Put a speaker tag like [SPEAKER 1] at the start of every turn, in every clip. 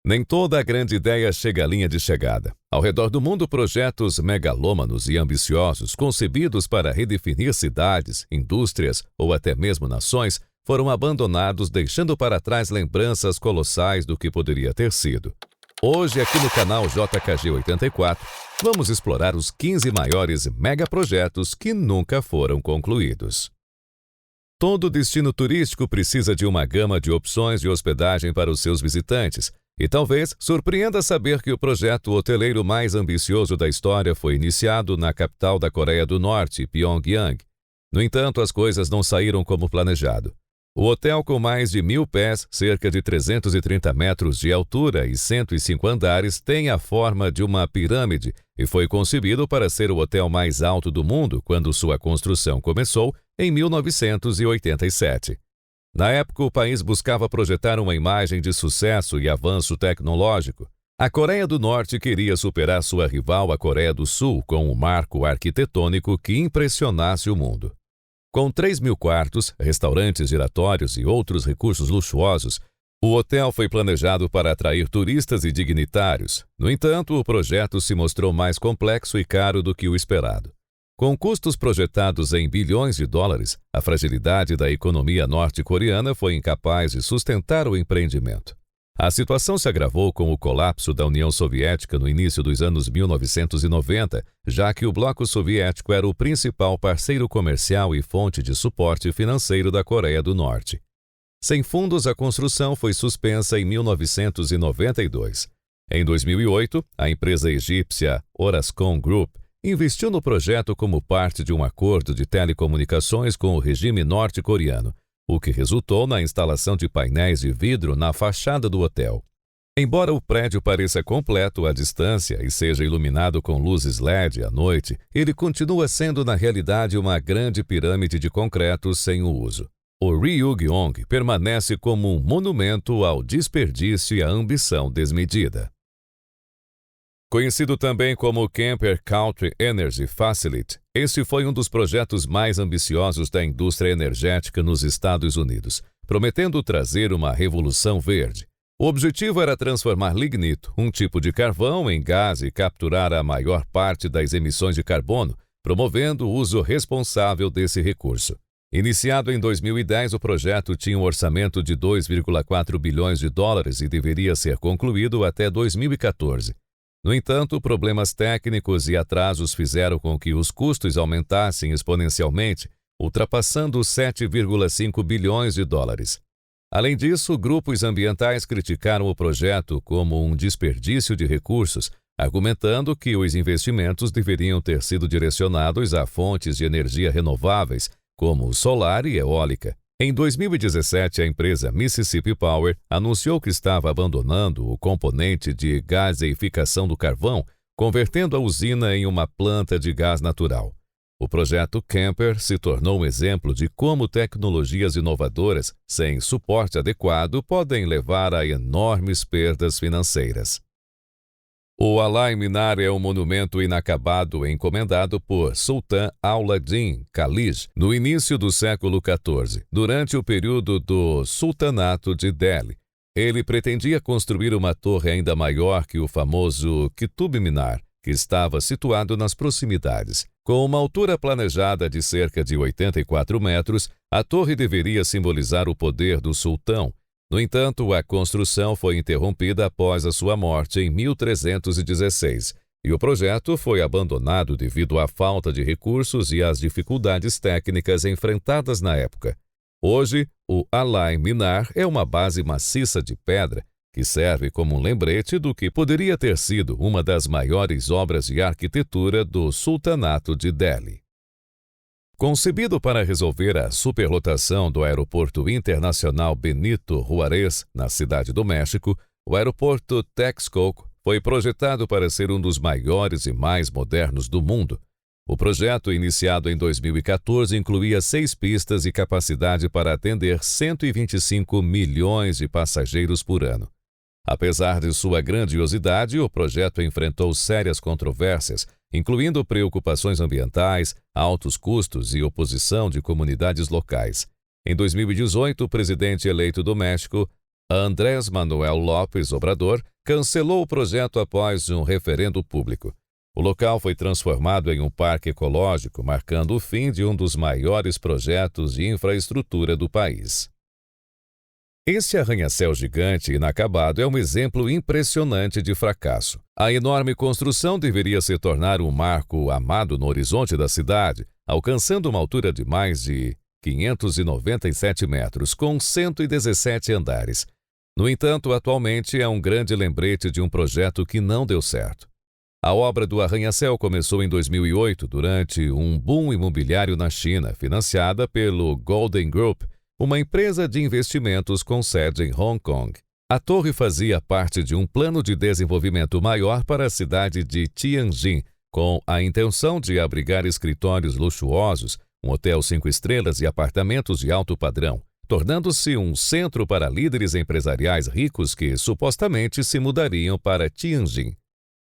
[SPEAKER 1] Nem toda a grande ideia chega à linha de chegada. Ao redor do mundo, projetos megalômanos e ambiciosos, concebidos para redefinir cidades, indústrias ou até mesmo nações, foram abandonados, deixando para trás lembranças colossais do que poderia ter sido. Hoje, aqui no canal JKG 84, vamos explorar os 15 maiores megaprojetos que nunca foram concluídos. Todo destino turístico precisa de uma gama de opções de hospedagem para os seus visitantes, e talvez surpreenda saber que o projeto hoteleiro mais ambicioso da história foi iniciado na capital da Coreia do Norte, Pyongyang. No entanto, as coisas não saíram como planejado. O hotel, com mais de 1.000 pés, cerca de 330 metros de altura e 105 andares, tem a forma de uma pirâmide e foi concebido para ser o hotel mais alto do mundo quando sua construção começou em 1987. Na época, o país buscava projetar uma imagem de sucesso e avanço tecnológico. A Coreia do Norte queria superar sua rival, a Coreia do Sul, com um marco arquitetônico que impressionasse o mundo. Com 3.000 quartos, restaurantes giratórios e outros recursos luxuosos, o hotel foi planejado para atrair turistas e dignitários. No entanto, o projeto se mostrou mais complexo e caro do que o esperado. Com custos projetados em bilhões de dólares, a fragilidade da economia norte-coreana foi incapaz de sustentar o empreendimento. A situação se agravou com o colapso da União Soviética no início dos anos 1990, já que o bloco soviético era o principal parceiro comercial e fonte de suporte financeiro da Coreia do Norte. Sem fundos, a construção foi suspensa em 1992. Em 2008, a empresa egípcia Orascom Group investiu no projeto como parte de um acordo de telecomunicações com o regime norte-coreano, o que resultou na instalação de painéis de vidro na fachada do hotel. Embora o prédio pareça completo à distância e seja iluminado com luzes LED à noite, ele continua sendo na realidade uma grande pirâmide de concreto sem o uso. O Ryugyong permanece como um monumento ao desperdício e à ambição desmedida. Conhecido também como Kemper Country Energy Facility, este foi um dos projetos mais ambiciosos da indústria energética nos Estados Unidos, prometendo trazer uma revolução verde. O objetivo era transformar lignito, um tipo de carvão, em gás e capturar a maior parte das emissões de carbono, promovendo o uso responsável desse recurso. Iniciado em 2010, o projeto tinha um orçamento de 2,4 bilhões de dólares e deveria ser concluído até 2014. No entanto, problemas técnicos e atrasos fizeram com que os custos aumentassem exponencialmente, ultrapassando 7,5 bilhões de dólares. Além disso, grupos ambientais criticaram o projeto como um desperdício de recursos, argumentando que os investimentos deveriam ter sido direcionados a fontes de energia renováveis, como solar e eólica. Em 2017, a empresa Mississippi Power anunciou que estava abandonando o componente de gaseificação do carvão, convertendo a usina em uma planta de gás natural. O projeto Kemper se tornou um exemplo de como tecnologias inovadoras, sem suporte adequado, podem levar a enormes perdas financeiras. O Alai Minar é um monumento inacabado encomendado por Sultan Al-Din Khalij no início do século XIV, durante o período do Sultanato de Delhi. Ele pretendia construir uma torre ainda maior que o famoso Qutb Minar, que estava situado nas proximidades. Com uma altura planejada de cerca de 84 metros, a torre deveria simbolizar o poder do sultão. No entanto, a construção foi interrompida após a sua morte em 1316, e o projeto foi abandonado devido à falta de recursos e às dificuldades técnicas enfrentadas na época. Hoje, o Alai Minar é uma base maciça de pedra que serve como um lembrete do que poderia ter sido uma das maiores obras de arquitetura do Sultanato de Delhi. Concebido para resolver a superlotação do Aeroporto Internacional Benito Juárez, na Cidade do México, o aeroporto Texcoco foi projetado para ser um dos maiores e mais modernos do mundo. O projeto, iniciado em 2014, incluía 6 pistas e capacidade para atender 125 milhões de passageiros por ano. Apesar de sua grandiosidade, o projeto enfrentou sérias controvérsias, incluindo preocupações ambientais, altos custos e oposição de comunidades locais. Em 2018, o presidente eleito do México, Andrés Manuel López Obrador cancelou o projeto após um referendo público. O local foi transformado em um parque ecológico, marcando o fim de um dos maiores projetos de infraestrutura do país. Este arranha-céu gigante inacabado é um exemplo impressionante de fracasso. A enorme construção deveria se tornar um marco amado no horizonte da cidade, alcançando uma altura de mais de 597 metros, com 117 andares. No entanto, atualmente é um grande lembrete de um projeto que não deu certo. A obra do arranha-céu começou em 2008, durante um boom imobiliário na China, financiada pelo Golden Group, uma empresa de investimentos com sede em Hong Kong. A torre fazia parte de um plano de desenvolvimento maior para a cidade de Tianjin, com a intenção de abrigar escritórios luxuosos, um hotel 5 estrelas e apartamentos de alto padrão, tornando-se um centro para líderes empresariais ricos que supostamente se mudariam para Tianjin.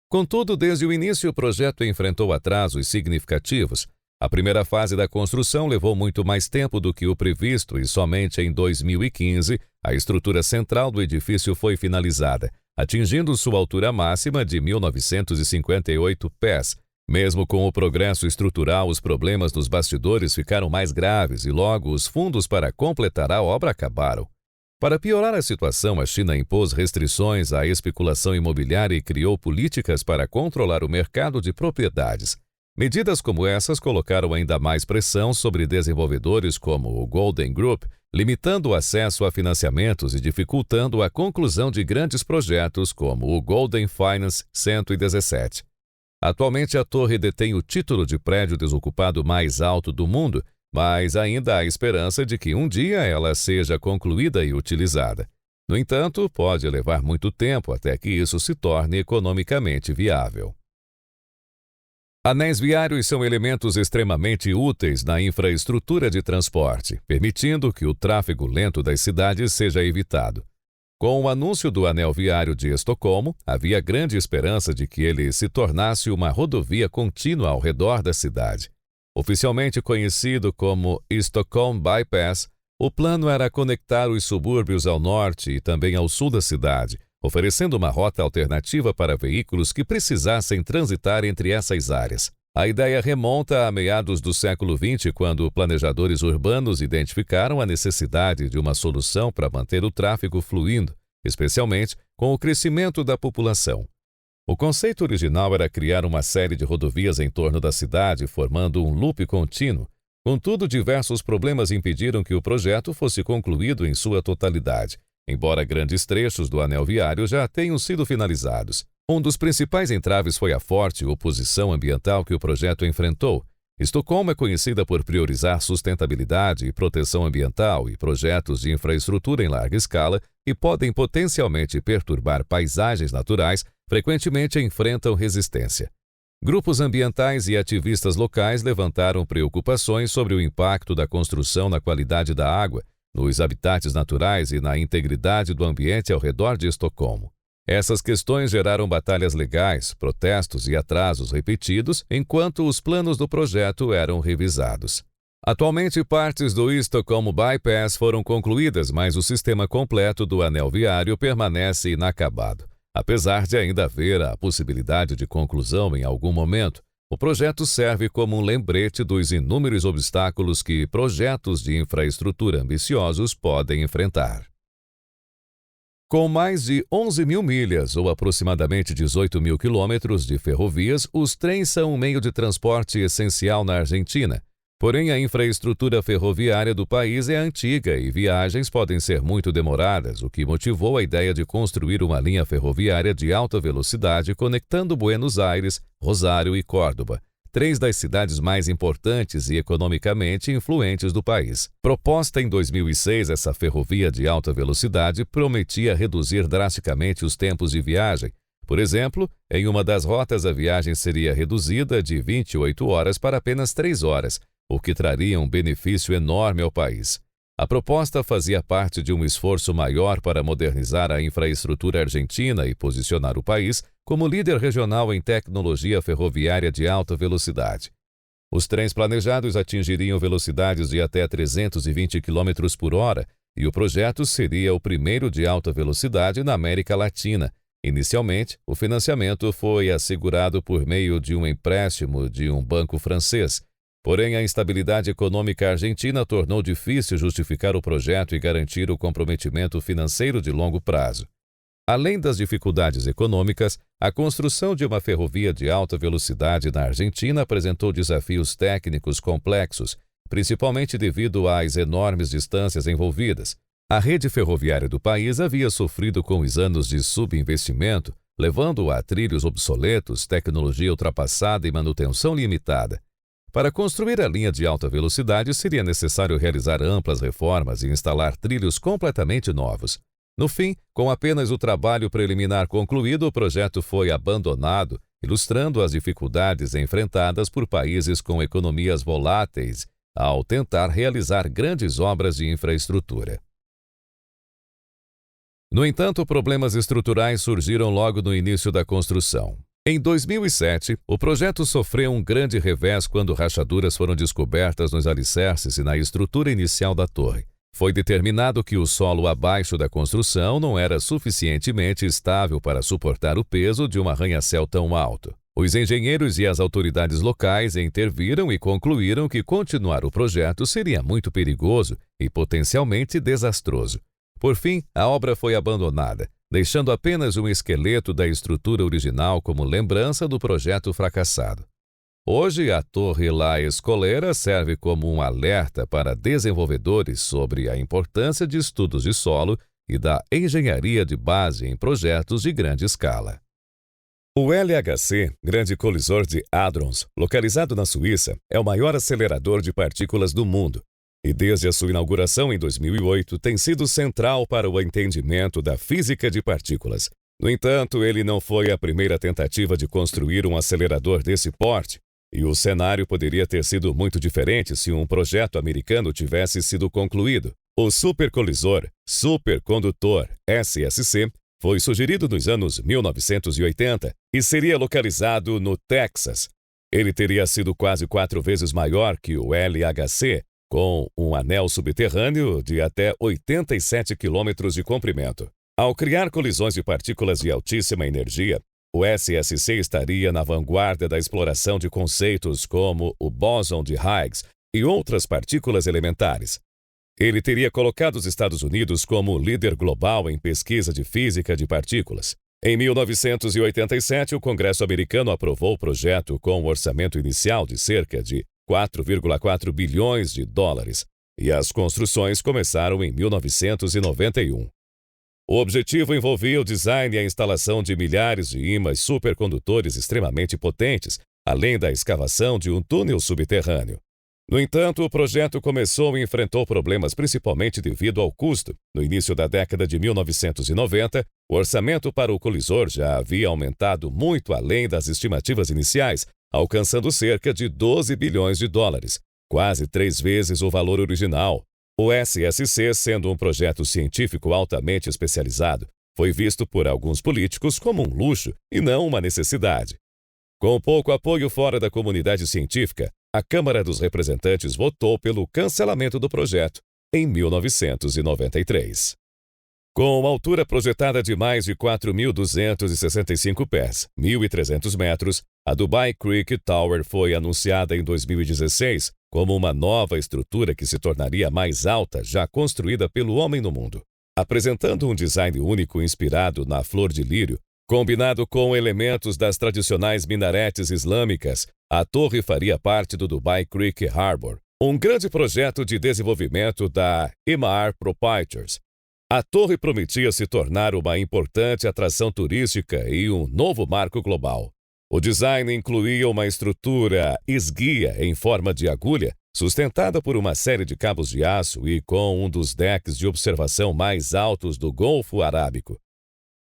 [SPEAKER 1] Contudo, desde o início o projeto enfrentou atrasos significativos. A primeira fase da construção levou muito mais tempo do que o previsto e somente em 2015 a estrutura central do edifício foi finalizada, atingindo sua altura máxima de 1.958 pés. Mesmo com o progresso estrutural, os problemas nos bastidores ficaram mais graves e logo os fundos para completar a obra acabaram. Para piorar a situação, a China impôs restrições à especulação imobiliária e criou políticas para controlar o mercado de propriedades. Medidas como essas colocaram ainda mais pressão sobre desenvolvedores como o Golden Group, limitando o acesso a financiamentos e dificultando a conclusão de grandes projetos como o Golden Finance 117. Atualmente, a torre detém o título de prédio desocupado mais alto do mundo, mas ainda há esperança de que um dia ela seja concluída e utilizada. No entanto, pode levar muito tempo até que isso se torne economicamente viável. Anéis viários são elementos extremamente úteis na infraestrutura de transporte, permitindo que o tráfego lento das cidades seja evitado. Com o anúncio do anel viário de Estocolmo, havia grande esperança de que ele se tornasse uma rodovia contínua ao redor da cidade. Oficialmente conhecido como Stockholm Bypass, o plano era conectar os subúrbios ao norte e também ao sul da cidade, oferecendo uma rota alternativa para veículos que precisassem transitar entre essas áreas. A ideia remonta a meados do século XX, quando planejadores urbanos identificaram a necessidade de uma solução para manter o tráfego fluindo, especialmente com o crescimento da população. O conceito original era criar uma série de rodovias em torno da cidade, formando um loop contínuo. Contudo, diversos problemas impediram que o projeto fosse concluído em sua totalidade, embora grandes trechos do anel viário já tenham sido finalizados. Um dos principais entraves foi a forte oposição ambiental que o projeto enfrentou. Estocolmo é conhecida por priorizar sustentabilidade e proteção ambiental e projetos de infraestrutura em larga escala que podem potencialmente perturbar paisagens naturais, frequentemente enfrentam resistência. Grupos ambientais e ativistas locais levantaram preocupações sobre o impacto da construção na qualidade da água, nos habitats naturais e na integridade do ambiente ao redor de Estocolmo. Essas questões geraram batalhas legais, protestos e atrasos repetidos enquanto os planos do projeto eram revisados. Atualmente, partes do Stockholm Bypass foram concluídas, mas o sistema completo do anel viário permanece inacabado. Apesar de ainda haver a possibilidade de conclusão em algum momento, o projeto serve como um lembrete dos inúmeros obstáculos que projetos de infraestrutura ambiciosos podem enfrentar. Com mais de 11 mil milhas, ou aproximadamente 18 mil quilômetros de ferrovias, os trens são um meio de transporte essencial na Argentina. Porém, a infraestrutura ferroviária do país é antiga e viagens podem ser muito demoradas, o que motivou a ideia de construir uma linha ferroviária de alta velocidade conectando Buenos Aires, Rosário e Córdoba, três das cidades mais importantes e economicamente influentes do país. Proposta em 2006, essa ferrovia de alta velocidade prometia reduzir drasticamente os tempos de viagem. Por exemplo, em uma das rotas a viagem seria reduzida de 28 horas para apenas 3 horas, o que traria um benefício enorme ao país. A proposta fazia parte de um esforço maior para modernizar a infraestrutura argentina e posicionar o país como líder regional em tecnologia ferroviária de alta velocidade. Os trens planejados atingiriam velocidades de até 320 km por hora, e o projeto seria o primeiro de alta velocidade na América Latina. Inicialmente, o financiamento foi assegurado por meio de um empréstimo de um banco francês. Porém, a instabilidade econômica argentina tornou difícil justificar o projeto e garantir o comprometimento financeiro de longo prazo. Além das dificuldades econômicas, a construção de uma ferrovia de alta velocidade na Argentina apresentou desafios técnicos complexos, principalmente devido às enormes distâncias envolvidas. A rede ferroviária do país havia sofrido com os anos de subinvestimento, levando-o a trilhos obsoletos, tecnologia ultrapassada e manutenção limitada. Para construir a linha de alta velocidade, seria necessário realizar amplas reformas e instalar trilhos completamente novos. No fim, com apenas o trabalho preliminar concluído, o projeto foi abandonado, ilustrando as dificuldades enfrentadas por países com economias voláteis ao tentar realizar grandes obras de infraestrutura. No entanto, problemas estruturais surgiram logo no início da construção. Em 2007, o projeto sofreu um grande revés quando rachaduras foram descobertas nos alicerces e na estrutura inicial da torre. Foi determinado que o solo abaixo da construção não era suficientemente estável para suportar o peso de um arranha-céu tão alto. Os engenheiros e as autoridades locais interviram e concluíram que continuar o projeto seria muito perigoso e potencialmente desastroso. Por fim, a obra foi abandonada, deixando apenas um esqueleto da estrutura original como lembrança do projeto fracassado. Hoje, a Torre La Escolera serve como um alerta para desenvolvedores sobre a importância de estudos de solo e da engenharia de base em projetos de grande escala. O LHC, Grande Colisor de Hadrons, localizado na Suíça, é o maior acelerador de partículas do mundo e, desde a sua inauguração em 2008, tem sido central para o entendimento da física de partículas. No entanto, ele não foi a primeira tentativa de construir um acelerador desse porte, e o cenário poderia ter sido muito diferente se um projeto americano tivesse sido concluído. O supercolisor supercondutor SSC foi sugerido nos anos 1980 e seria localizado no Texas. Ele teria sido quase 4 vezes maior que o LHC, com um anel subterrâneo de até 87 quilômetros de comprimento. Ao criar colisões de partículas de altíssima energia, o SSC estaria na vanguarda da exploração de conceitos como o bóson de Higgs e outras partículas elementares. Ele teria colocado os Estados Unidos como líder global em pesquisa de física de partículas. Em 1987, o Congresso americano aprovou o projeto com um orçamento inicial de cerca de 4,4 bilhões de dólares, e as construções começaram em 1991. O objetivo envolvia o design e a instalação de milhares de ímãs supercondutores extremamente potentes, além da escavação de um túnel subterrâneo. No entanto, o projeto começou e enfrentou problemas principalmente devido ao custo. No início da década de 1990, o orçamento para o colisor já havia aumentado muito além das estimativas iniciais, alcançando cerca de 12 bilhões de dólares, quase 3 vezes o valor original. O SSC, sendo um projeto científico altamente especializado, foi visto por alguns políticos como um luxo e não uma necessidade. Com pouco apoio fora da comunidade científica, a Câmara dos Representantes votou pelo cancelamento do projeto em 1993. Com altura projetada de mais de 4.265 pés, 1.300 metros, a Dubai Creek Tower foi anunciada em 2016 como uma nova estrutura que se tornaria mais alta já construída pelo homem no mundo. Apresentando um design único inspirado na flor de lírio, combinado com elementos das tradicionais minaretes islâmicas, a torre faria parte do Dubai Creek Harbor, um grande projeto de desenvolvimento da Emaar Proprietors. A torre prometia se tornar uma importante atração turística e um novo marco global. O design incluía uma estrutura esguia em forma de agulha, sustentada por uma série de cabos de aço e com um dos decks de observação mais altos do Golfo Arábico.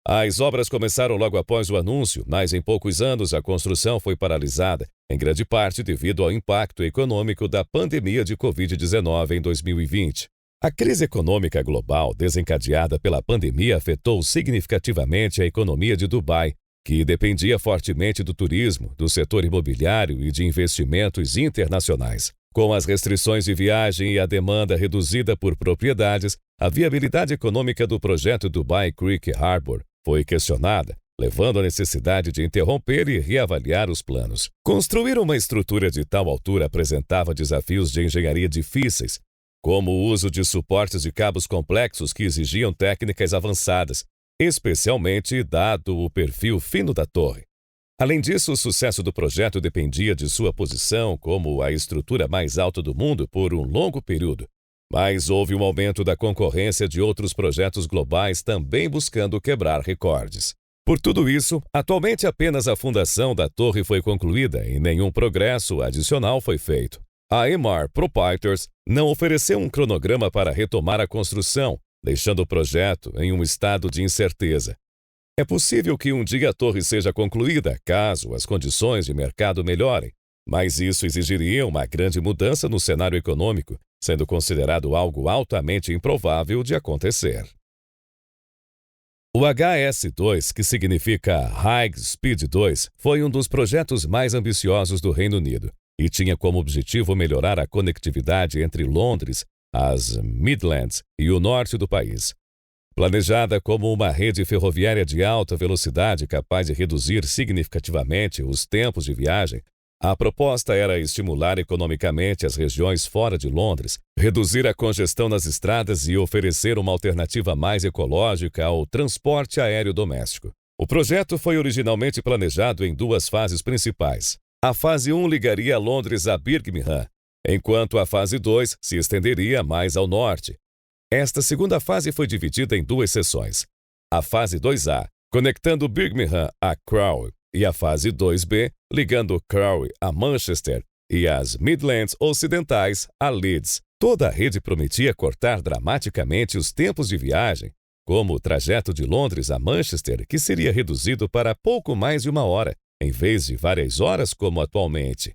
[SPEAKER 1] As obras começaram logo após o anúncio, mas em poucos anos a construção foi paralisada, em grande parte devido ao impacto econômico da pandemia de Covid-19 em 2020. A crise econômica global desencadeada pela pandemia afetou significativamente a economia de Dubai, que dependia fortemente do turismo, do setor imobiliário e de investimentos internacionais. Com as restrições de viagem e a demanda reduzida por propriedades, a viabilidade econômica do projeto Dubai Creek Harbor foi questionada, levando à necessidade de interromper e reavaliar os planos. Construir uma estrutura de tal altura apresentava desafios de engenharia difíceis, como o uso de suportes de cabos complexos que exigiam técnicas avançadas, especialmente dado o perfil fino da torre. Além disso, o sucesso do projeto dependia de sua posição como a estrutura mais alta do mundo por um longo período. Mas houve um aumento da concorrência de outros projetos globais também buscando quebrar recordes. Por tudo isso, atualmente apenas a fundação da torre foi concluída e nenhum progresso adicional foi feito. A Emaar Proprietors não ofereceu um cronograma para retomar a construção, deixando o projeto em um estado de incerteza. É possível que um dia a torre seja concluída, caso as condições de mercado melhorem, mas isso exigiria uma grande mudança no cenário econômico, sendo considerado algo altamente improvável de acontecer. O HS-2, que significa High Speed 2, foi um dos projetos mais ambiciosos do Reino Unido e tinha como objetivo melhorar a conectividade entre Londres, as Midlands e o norte do país. Planejada como uma rede ferroviária de alta velocidade capaz de reduzir significativamente os tempos de viagem, a proposta era estimular economicamente as regiões fora de Londres, reduzir a congestão nas estradas e oferecer uma alternativa mais ecológica ao transporte aéreo doméstico. O projeto foi originalmente planejado em duas fases principais. A fase 1 ligaria Londres a Birmingham, enquanto a fase 2 se estenderia mais ao norte. Esta segunda fase foi dividida em duas seções. A fase 2A, conectando Birmingham a Crewe, e a fase 2B, ligando Crewe a Manchester e as Midlands Ocidentais a Leeds. Toda a rede prometia cortar dramaticamente os tempos de viagem, como o trajeto de Londres a Manchester, que seria reduzido para pouco mais de 1 hora, em vez de várias horas como atualmente.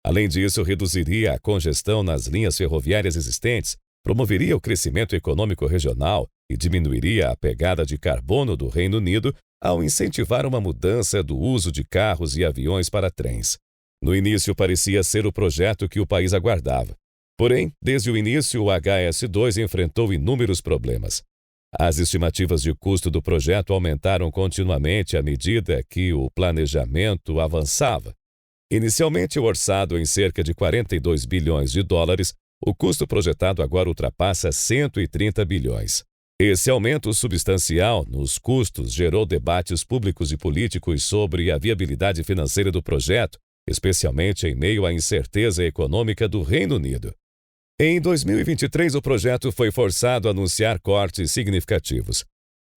[SPEAKER 1] Além disso, reduziria a congestão nas linhas ferroviárias existentes, promoveria o crescimento econômico regional e diminuiria a pegada de carbono do Reino Unido ao incentivar uma mudança do uso de carros e aviões para trens. No início parecia ser o projeto que o país aguardava. Porém, desde o início, o HS2 enfrentou inúmeros problemas. As estimativas de custo do projeto aumentaram continuamente à medida que o planejamento avançava. Inicialmente orçado em cerca de 42 bilhões de dólares, o custo projetado agora ultrapassa 130 bilhões. Esse aumento substancial nos custos gerou debates públicos e políticos sobre a viabilidade financeira do projeto, especialmente em meio à incerteza econômica do Reino Unido. Em 2023, o projeto foi forçado a anunciar cortes significativos.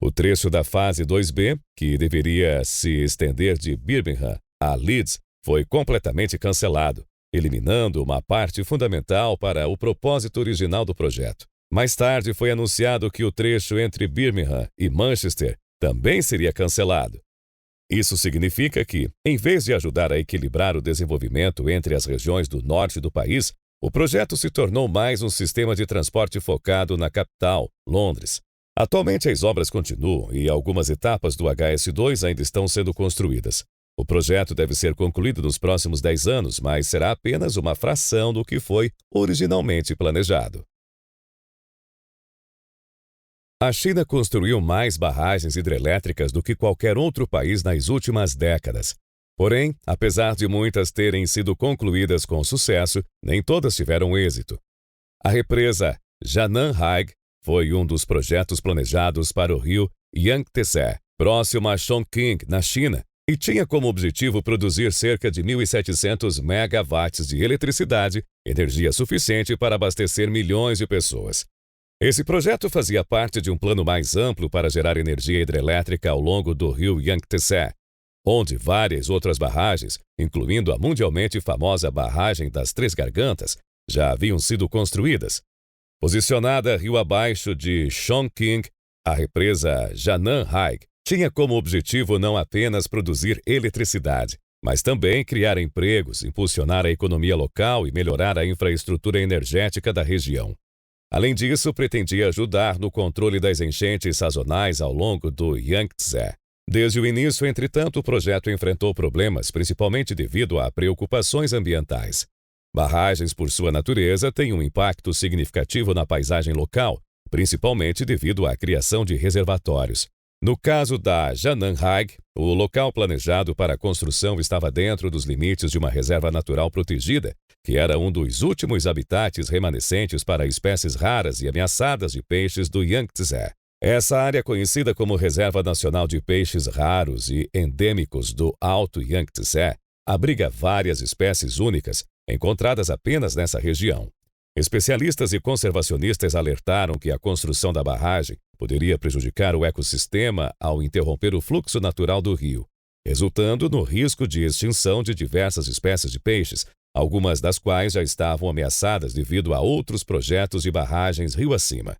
[SPEAKER 1] O trecho da fase 2B, que deveria se estender de Birmingham a Leeds, foi completamente cancelado, eliminando uma parte fundamental para o propósito original do projeto. Mais tarde foi anunciado que o trecho entre Birmingham e Manchester também seria cancelado. Isso significa que, em vez de ajudar a equilibrar o desenvolvimento entre as regiões do norte do país, o projeto se tornou mais um sistema de transporte focado na capital, Londres. Atualmente as obras continuam e algumas etapas do HS2 ainda estão sendo construídas. O projeto deve ser concluído nos próximos 10 anos, mas será apenas uma fração do que foi originalmente planejado. A China construiu mais barragens hidrelétricas do que qualquer outro país nas últimas décadas. Porém, apesar de muitas terem sido concluídas com sucesso, nem todas tiveram êxito. A represa Jianan-Haig foi um dos projetos planejados para o rio Yangtze, próximo a Chongqing, na China, e tinha como objetivo produzir cerca de 1.700 megawatts de eletricidade, energia suficiente para abastecer milhões de pessoas. Esse projeto fazia parte de um plano mais amplo para gerar energia hidrelétrica ao longo do rio Yangtze, onde várias outras barragens, incluindo a mundialmente famosa Barragem das Três Gargantas, já haviam sido construídas. Posicionada rio abaixo de Chongqing, a represa Jianan-Haig tinha como objetivo não apenas produzir eletricidade, mas também criar empregos, impulsionar a economia local e melhorar a infraestrutura energética da região. Além disso, pretendia ajudar no controle das enchentes sazonais ao longo do Yangtze. Desde o início, entretanto, o projeto enfrentou problemas, principalmente devido a preocupações ambientais. Barragens, por sua natureza, têm um impacto significativo na paisagem local, principalmente devido à criação de reservatórios. No caso da Jananhaig, o local planejado para a construção estava dentro dos limites de uma reserva natural protegida, que era um dos últimos habitats remanescentes para espécies raras e ameaçadas de peixes do Yangtze. Essa área, conhecida como Reserva Nacional de Peixes Raros e Endêmicos do Alto Yangtze, abriga várias espécies únicas, encontradas apenas nessa região. Especialistas e conservacionistas alertaram que a construção da barragem poderia prejudicar o ecossistema ao interromper o fluxo natural do rio, resultando no risco de extinção de diversas espécies de peixes, algumas das quais já estavam ameaçadas devido a outros projetos de barragens rio acima.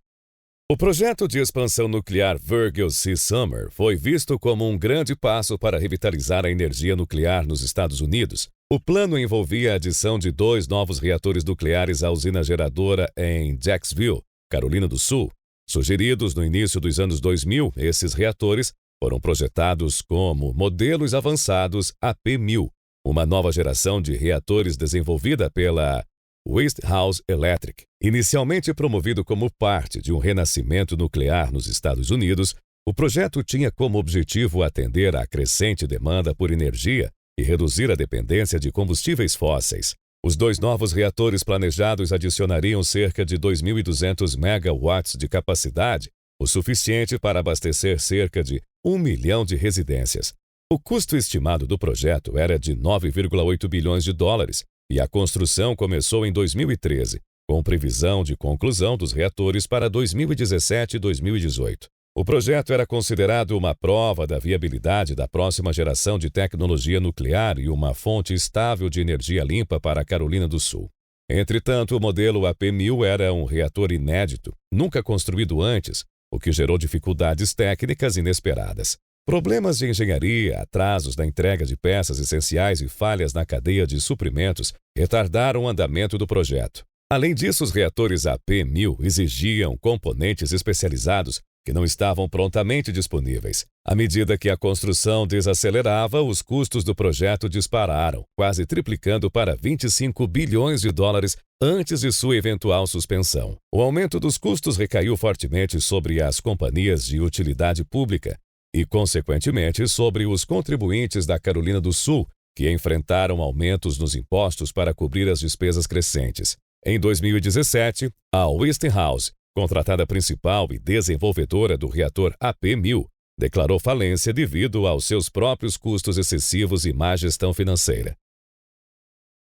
[SPEAKER 1] O projeto de expansão nuclear Vogtle Sea Summer foi visto como um grande passo para revitalizar a energia nuclear nos Estados Unidos. O plano envolvia a adição de 2 novos reatores nucleares à usina geradora em Jacksonville, Carolina do Sul. Sugeridos no início dos anos 2000, esses reatores foram projetados como modelos avançados AP1000, uma nova geração de reatores desenvolvida pela Westinghouse Electric. Inicialmente promovido como parte de um renascimento nuclear nos Estados Unidos, o projeto tinha como objetivo atender à crescente demanda por energia e reduzir a dependência de combustíveis fósseis. Os 2 novos reatores planejados adicionariam cerca de 2.200 megawatts de capacidade, o suficiente para abastecer cerca de 1 milhão de residências. O custo estimado do projeto era de 9,8 bilhões de dólares e a construção começou em 2013, com previsão de conclusão dos reatores para 2017 e 2018. O projeto era considerado uma prova da viabilidade da próxima geração de tecnologia nuclear e uma fonte estável de energia limpa para a Carolina do Sul. Entretanto, o modelo AP1000 era um reator inédito, nunca construído antes, o que gerou dificuldades técnicas inesperadas. Problemas de engenharia, atrasos na entrega de peças essenciais e falhas na cadeia de suprimentos retardaram o andamento do projeto. Além disso, os reatores AP1000 exigiam componentes especializados que não estavam prontamente disponíveis. À medida que a construção desacelerava, os custos do projeto dispararam, quase triplicando para 25 bilhões de dólares antes de sua eventual suspensão. O aumento dos custos recaiu fortemente sobre as companhias de utilidade pública e, consequentemente, sobre os contribuintes da Carolina do Sul, que enfrentaram aumentos nos impostos para cobrir as despesas crescentes. Em 2017, a Westinghouse, contratada principal e desenvolvedora do reator AP1000, declarou falência devido aos seus próprios custos excessivos e má gestão financeira.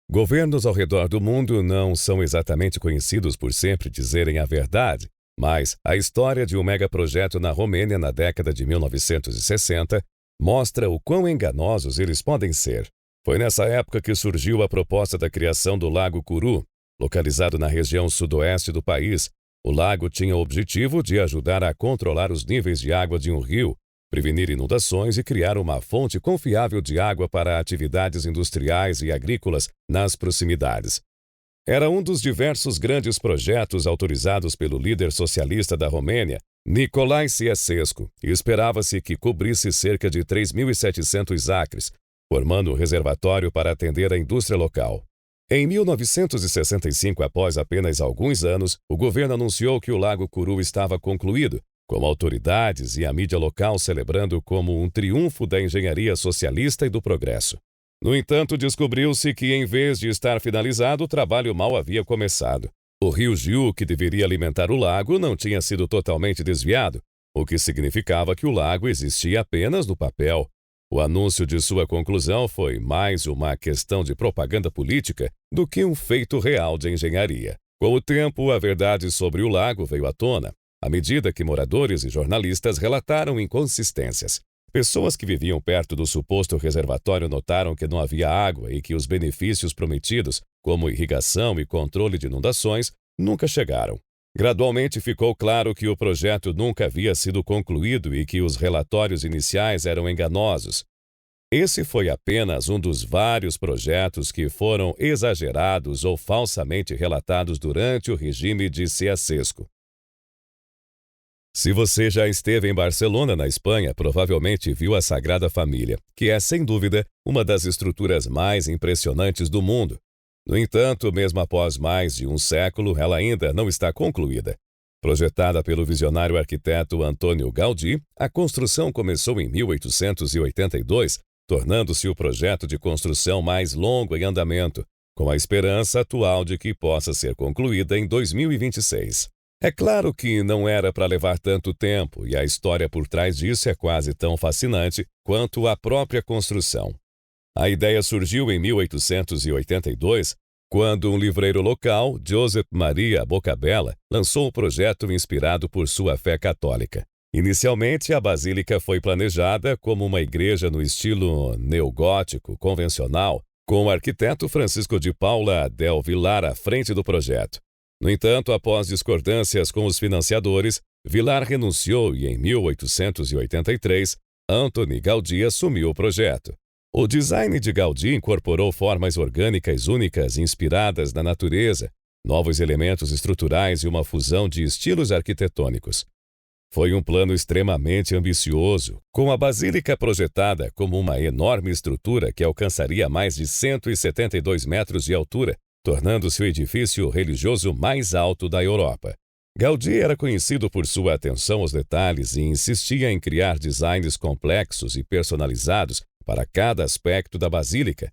[SPEAKER 1] Governos ao redor do mundo não são exatamente conhecidos por sempre dizerem a verdade, mas a história de um megaprojeto na Romênia na década de 1960 mostra o quão enganosos eles podem ser. Foi nessa época que surgiu a proposta da criação do Lago Kuru, localizado na região sudoeste do país. O lago tinha o objetivo de ajudar a controlar os níveis de água de um rio, prevenir inundações e criar uma fonte confiável de água para atividades industriais e agrícolas nas proximidades. Era um dos diversos grandes projetos autorizados pelo líder socialista da Romênia, Nicolae Ceausescu, e esperava-se que cobrisse cerca de 3.700 acres, formando um reservatório para atender a indústria local. Em 1965, após apenas alguns anos, o governo anunciou que o Lago Kuru estava concluído, com autoridades e a mídia local celebrando como um triunfo da engenharia socialista e do progresso. No entanto, descobriu-se que, em vez de estar finalizado, o trabalho mal havia começado. O rio Jiu, que deveria alimentar o lago, não tinha sido totalmente desviado, o que significava que o lago existia apenas no papel. O anúncio de sua conclusão foi mais uma questão de propaganda política do que um feito real de engenharia. Com o tempo, a verdade sobre o lago veio à tona, à medida que moradores e jornalistas relataram inconsistências. Pessoas que viviam perto do suposto reservatório notaram que não havia água e que os benefícios prometidos, como irrigação e controle de inundações, nunca chegaram. Gradualmente ficou claro que o projeto nunca havia sido concluído e que os relatórios iniciais eram enganosos. Esse foi apenas um dos vários projetos que foram exagerados ou falsamente relatados durante o regime de Ceausescu. Se você já esteve em Barcelona, na Espanha, provavelmente viu a Sagrada Família, que é, sem dúvida, uma das estruturas mais impressionantes do mundo. No entanto, mesmo após mais de um século, ela ainda não está concluída. Projetada pelo visionário arquiteto Antônio Gaudí, a construção começou em 1882, tornando-se o projeto de construção mais longo em andamento, com a esperança atual de que possa ser concluída em 2026. É claro que não era para levar tanto tempo, e a história por trás disso é quase tão fascinante quanto a própria construção. A ideia surgiu em 1882, quando um livreiro local, Joseph Maria Boccabella, lançou o projeto inspirado por sua fé católica. Inicialmente, a basílica foi planejada como uma igreja no estilo neogótico convencional, com o arquiteto Francisco de Paula del Vilar à frente do projeto. No entanto, após discordâncias com os financiadores, Vilar renunciou e, em 1883, Antoni Gaudí assumiu o projeto. O design de Gaudí incorporou formas orgânicas únicas inspiradas na natureza, novos elementos estruturais e uma fusão de estilos arquitetônicos. Foi um plano extremamente ambicioso, com a basílica projetada como uma enorme estrutura que alcançaria mais de 172 metros de altura, tornando-se o edifício religioso mais alto da Europa. Gaudí era conhecido por sua atenção aos detalhes e insistia em criar designs complexos e personalizados para cada aspecto da basílica.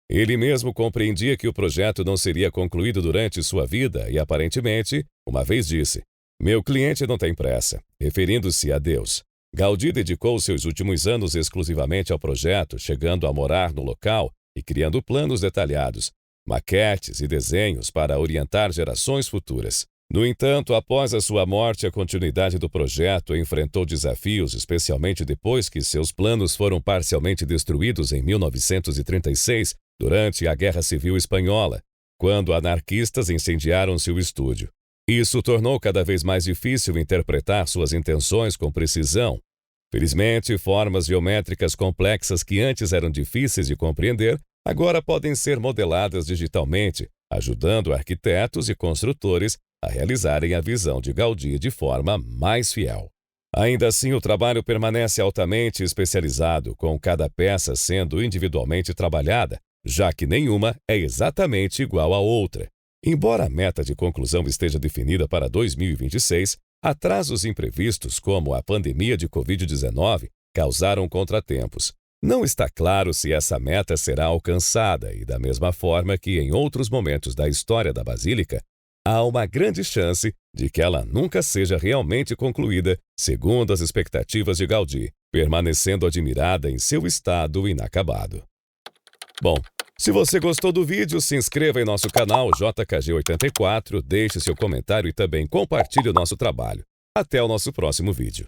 [SPEAKER 1] Ele mesmo compreendia que o projeto não seria concluído durante sua vida e, aparentemente, uma vez disse: "Meu cliente não tem pressa", referindo-se a Deus. Gaudí dedicou seus últimos anos exclusivamente ao projeto, chegando a morar no local e criando planos detalhados, maquetes e desenhos para orientar gerações futuras. No entanto, após a sua morte, a continuidade do projeto enfrentou desafios, especialmente depois que seus planos foram parcialmente destruídos em 1936, durante a Guerra Civil Espanhola, quando anarquistas incendiaram seu estúdio. Isso tornou cada vez mais difícil interpretar suas intenções com precisão. Felizmente, formas geométricas complexas que antes eram difíceis de compreender, agora podem ser modeladas digitalmente, ajudando arquitetos e construtores a realizarem a visão de Gaudí de forma mais fiel. Ainda assim, o trabalho permanece altamente especializado, com cada peça sendo individualmente trabalhada, já que nenhuma é exatamente igual à outra. Embora a meta de conclusão esteja definida para 2026, atrasos imprevistos como a pandemia de Covid-19 causaram contratempos. Não está claro se essa meta será alcançada e, da mesma forma que em outros momentos da história da Basílica, há uma grande chance de que ela nunca seja realmente concluída, segundo as expectativas de Gaudí, permanecendo admirada em seu estado inacabado. Bom, se você gostou do vídeo, se inscreva em nosso canal JKG84, deixe seu comentário e também compartilhe o nosso trabalho. Até o nosso próximo vídeo.